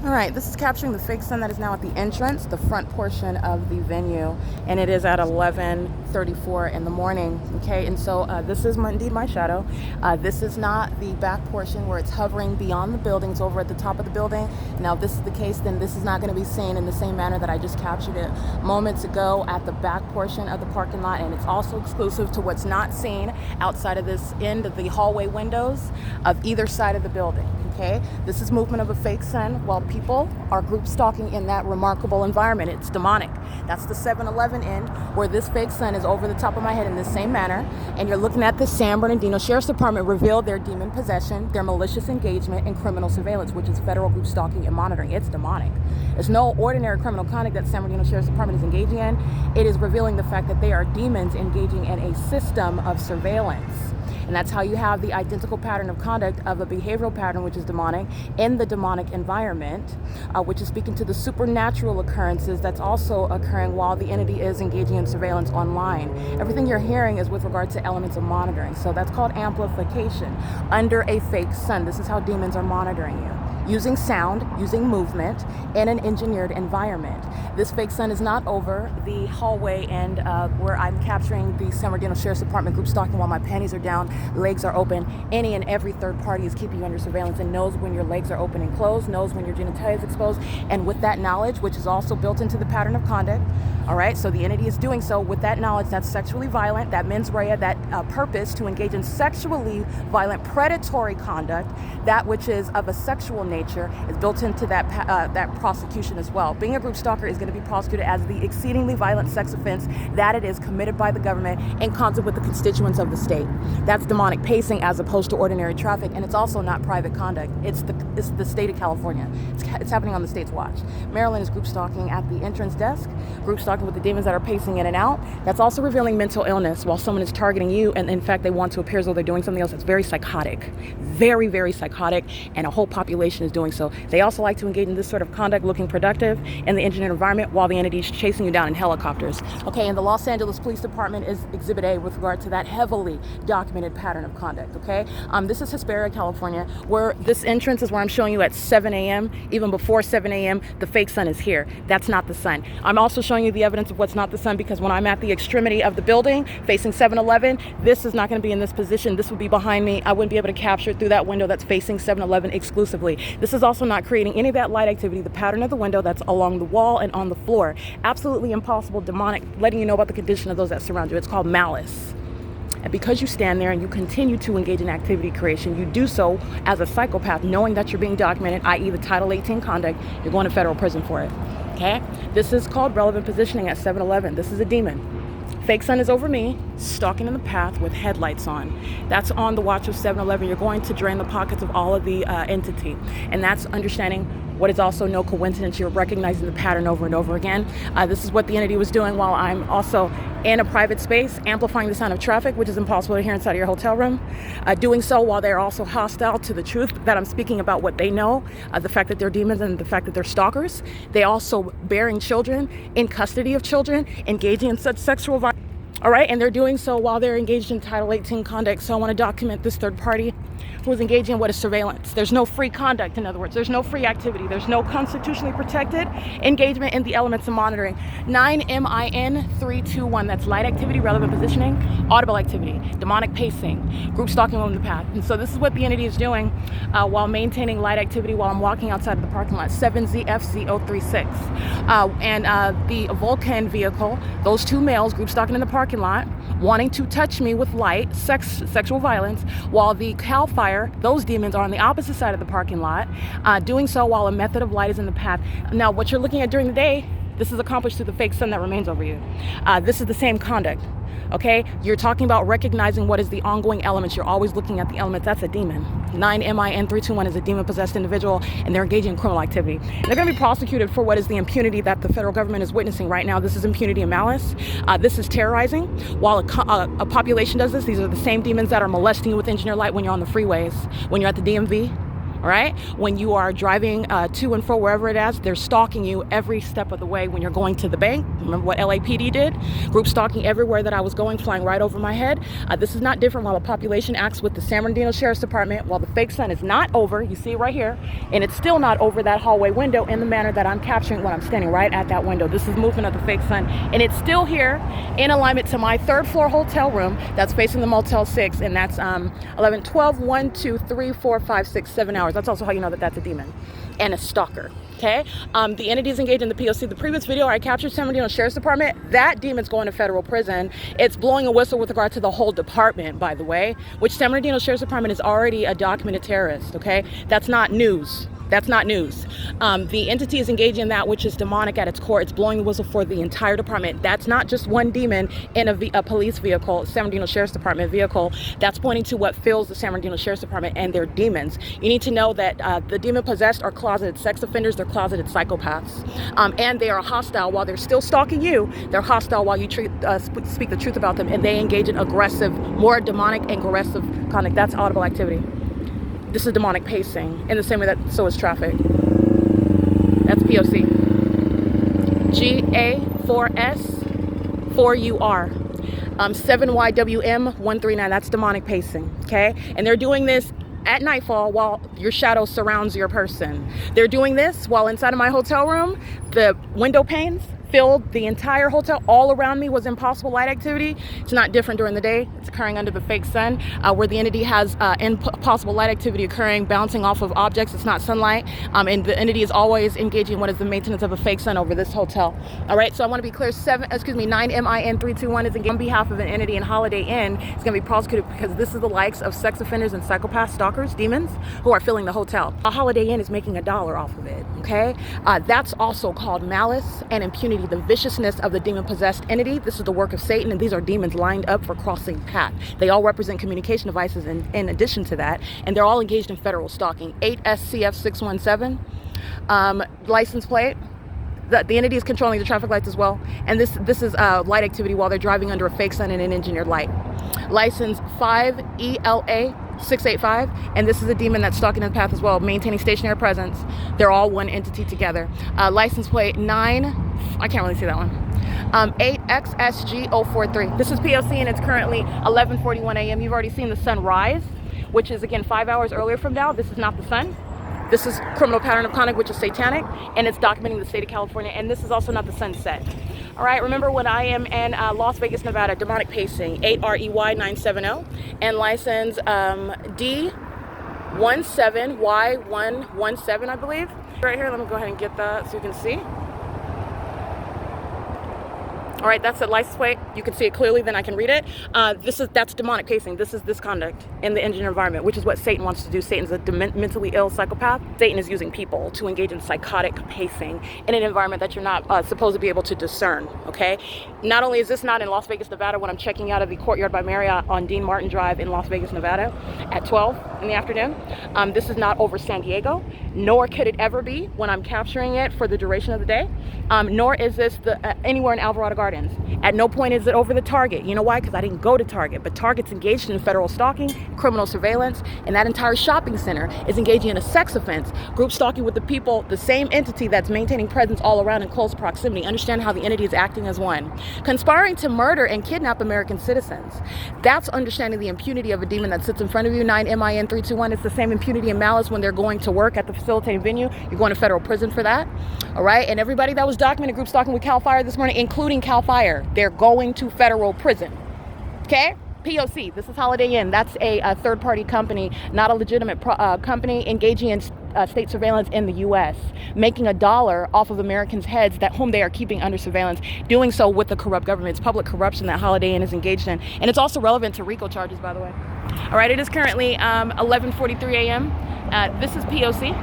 All right, this is capturing the fake sun that is now at the entrance, the front portion of the venue, and it is at 11:34 in the morning. Okay, and so this is indeed my shadow. This is not the back portion where it's hovering beyond the buildings over at the top of the building. Now, if this is the case, then this is not going to be seen in the same manner that I just captured it moments ago at the back portion of the parking lot, and it's also exclusive to what's not seen outside of this end of the hallway windows of either side of the building. Okay, this is movement of a fake sun while people are group stalking in that remarkable environment. It's demonic. That's the 7-Eleven end where this fake sun is over the top of my head in the same manner. And you're looking at the San Bernardino Sheriff's Department reveal their demon possession, their malicious engagement in criminal surveillance, which is federal group stalking and monitoring. It's demonic. There's no ordinary criminal conduct that San Bernardino Sheriff's Department is engaging in. It is revealing the fact that they are demons engaging in a system of surveillance. And that's how you have the identical pattern of conduct of a behavioral pattern, which is demonic, in the demonic environment, which is speaking to the supernatural occurrences that's also occurring while the entity is engaging in surveillance online. Everything you're hearing is with regard to elements of monitoring. So that's called amplification under a fake sun. This is how demons are monitoring you. Using sound, using movement in an engineered environment. This fake sun is not over the hallway and where I'm capturing the San Bernardino Sheriff's Department group stalking while my panties are down, legs are open. Any and every third party is keeping you under surveillance and knows when your legs are open and closed, knows when your genitalia is exposed. And with that knowledge, which is also built into the pattern of conduct, all right, so the entity is doing so with that knowledge that's sexually violent, that mens rea, that purpose to engage in sexually violent predatory conduct, that which is of a sexual nature is built into that prosecution as well. Being a group stalker is going to be prosecuted as the exceedingly violent sex offense that it is committed by the government in concert with the constituents of the state. That's demonic pacing as opposed to ordinary traffic, and it's also not private conduct. It's the state of California. It's happening on the state's watch. Maryland is group stalking at the entrance desk, group stalking with the demons that are pacing in and out. That's also revealing mental illness while someone is targeting you, and in fact they want to appear as though they're doing something else that's very psychotic. Very, very psychotic, and a whole population is doing so. They also like to engage in this sort of conduct looking productive in the engineered environment while the entity is chasing you down in helicopters. Okay, and the Los Angeles Police Department is Exhibit A with regard to that heavily documented pattern of conduct, okay? This is Hesperia, California, where this entrance is where I'm showing you at 7 a.m. Even before 7 a.m., the fake sun is here. That's not the sun. I'm also showing you the evidence of what's not the sun because when I'm at the extremity of the building facing 7-Eleven, this is not going to be in this position. This would be behind me. I wouldn't be able to capture it through that window that's facing 7-Eleven exclusively. This is also not creating any of that light activity, the pattern of the window that's along the wall and on the floor. Absolutely impossible, demonic, letting you know about the condition of those that surround you. It's called malice. And because you stand there and you continue to engage in activity creation, you do so as a psychopath, knowing that you're being documented, i.e. the Title 18 conduct, you're going to federal prison for it. Okay? This is called relevant positioning at 7-Eleven. This is a demon. Fake sun is over me, stalking in the path with headlights on. That's on the watch of 7-Eleven. You're going to drain the pockets of all of the entity. And that's understanding what is also no coincidence. You're recognizing the pattern over and over again. This is what the entity was doing while I'm also in a private space, amplifying the sound of traffic, which is impossible to hear inside of your hotel room. Doing so while they're also hostile to the truth that I'm speaking about what they know, the fact that they're demons and the fact that they're stalkers. They also bearing children, in custody of children, engaging in such sexual violence. All right, and they're doing so while they're engaged in Title 18 conduct. So I want to document this third party who is engaging in what is surveillance. There's no free conduct, in other words. There's no free activity. There's no constitutionally protected engagement in the elements of monitoring. 9MIN321, that's light activity, relevant positioning, audible activity, demonic pacing, group stalking on the path. And so this is what the entity is doing while maintaining light activity while I'm walking outside of the parking lot, 7ZFZ036. And the Vulcan vehicle, those two males group stalking in the parking lot, wanting to touch me with light, sexual violence, while the Cal Fire, those demons, are on the opposite side of the parking lot, doing so while a method of light is in the path. Now, what you're looking at during the day, this is accomplished through the fake sun that remains over you. This is the same conduct. Okay, you're talking about recognizing what is the ongoing elements. You're always looking at the elements. That's a demon. 9MIN321 is a demon-possessed individual, and they're engaging in criminal activity. And they're going to be prosecuted for what is the impunity that the federal government is witnessing right now. This is impunity and malice. This is terrorizing. While a population does this, these are the same demons that are molesting you with engineered light when you're on the freeways, when you're at the DMV. All right. When you are driving to and fro, wherever it is, they're stalking you every step of the way when you're going to the bank. Remember what LAPD did? Group stalking everywhere that I was going, flying right over my head. This is not different while the population acts with the San Bernardino Sheriff's Department, while the fake sun is not over. You see it right here. And it's still not over that hallway window in the manner that I'm capturing when I'm standing right at that window. This is movement of the fake sun. And it's still here in alignment to my third floor hotel room that's facing the Motel 6. And that's 11, 12, 1, 2, 3, 4, 5, 6, 7 hours. That's also how you know that that's a demon and a stalker. Okay. The entities engaged in the POC. The previous video I captured San Bernardino Sheriff's Department. That demon's going to federal prison. It's blowing a whistle with regard to the whole department, by the way, which San Bernardino Sheriff's Department is already a documented terrorist. Okay. That's not news. That's not news. The entity is engaging in that which is demonic at its core. It's blowing the whistle for the entire department. That's not just one demon in a police vehicle, San Bernardino Sheriff's Department vehicle. That's pointing to what fills the San Bernardino Sheriff's Department and their demons. You need to know that the demon possessed are closeted sex offenders. They're closeted psychopaths. And they are hostile while they're still stalking you. They're hostile while you speak the truth about them. And they engage in aggressive, more demonic and aggressive conduct. That's audible activity. This is demonic pacing in the same way that so is traffic. That's POC. GA4S4UR. 7YWM139. That's demonic pacing. Okay? And they're doing this at nightfall while your shadow surrounds your person. They're doing this while inside of my hotel room, the window panes filled the entire hotel. All around me was impossible light activity. It's not different during the day. It's occurring under the fake sun, where the entity has impossible light activity occurring, bouncing off of objects. It's not sunlight. And the entity is always engaging in what is the maintenance of a fake sun over this hotel. All right, so I want to be clear, 9MIN321 is on behalf of an entity in Holiday Inn. It's going to be prosecuted because this is the likes of sex offenders and psychopaths, stalkers, demons, who are filling the hotel. A Holiday Inn is making $1 off of it, okay? That's also called malice and impunity. The viciousness of the demon-possessed entity. This is the work of Satan, and these are demons lined up for crossing path. They all represent communication devices in addition to that, and they're all engaged in federal stalking. 8SCF617, license plate. The entity is controlling the traffic lights as well, and this is light activity while they're driving under a fake sun and an engineered light. License 5ELA685, and this is a demon that's stalking the path as well, maintaining stationary presence. They're all one entity together. License plate 9, I can't really see that one. 8XSG043. This is POC, and it's currently 11:41 a.m. You've already seen the sun rise, which is again 5 hours earlier from now. This is not the sun. This is criminal pattern of conduct, which is satanic, and it's documenting the state of California. And this is also not the sunset. All right, remember when I am in Las Vegas, Nevada, demonic pacing, 8REY970, and license D17Y117, I believe. Right here, let me go ahead and get that so you can see. All right, that's the license plate. You can see it clearly, then I can read it. That's demonic pacing. This is this conduct in the engineered environment, which is what Satan wants to do. Satan's a mentally ill psychopath. Satan is using people to engage in psychotic pacing in an environment that you're not supposed to be able to discern, okay? Not only is this not in Las Vegas, Nevada, when I'm checking out of the Courtyard by Marriott on Dean Martin Drive in Las Vegas, Nevada at 12 in the afternoon. This is not over San Diego, nor could it ever be when I'm capturing it for the duration of the day, nor is this anywhere in Alvarado Gardens. At no point is it over the Target. You know why? Because I didn't go to Target, but Target's engaged in federal stalking, criminal surveillance, and that entire shopping center is engaging in a sex offense, group stalking with the people, the same entity that's maintaining presence all around in close proximity. Understand how the entity is acting as one. Conspiring to murder and kidnap American citizens. That's understanding the impunity of a demon that sits in front of you, 9MIN321. It's the same impunity and malice when they're going to work at the facilitating venue. You're going to federal prison for that. All right, and everybody that was documented group stalking with CAL FIRE this morning, including CAL FIRE, they're going to federal prison. Okay? POC, this is Holiday Inn. That's a third-party company, not a legitimate company engaging in state surveillance in the U.S., making $1 off of Americans' heads whom they are keeping under surveillance, doing so with the corrupt government. It's public corruption that Holiday Inn is engaged in, and it's also relevant to RICO charges, by the way. All right, it is currently 11:43 a.m. This is POC.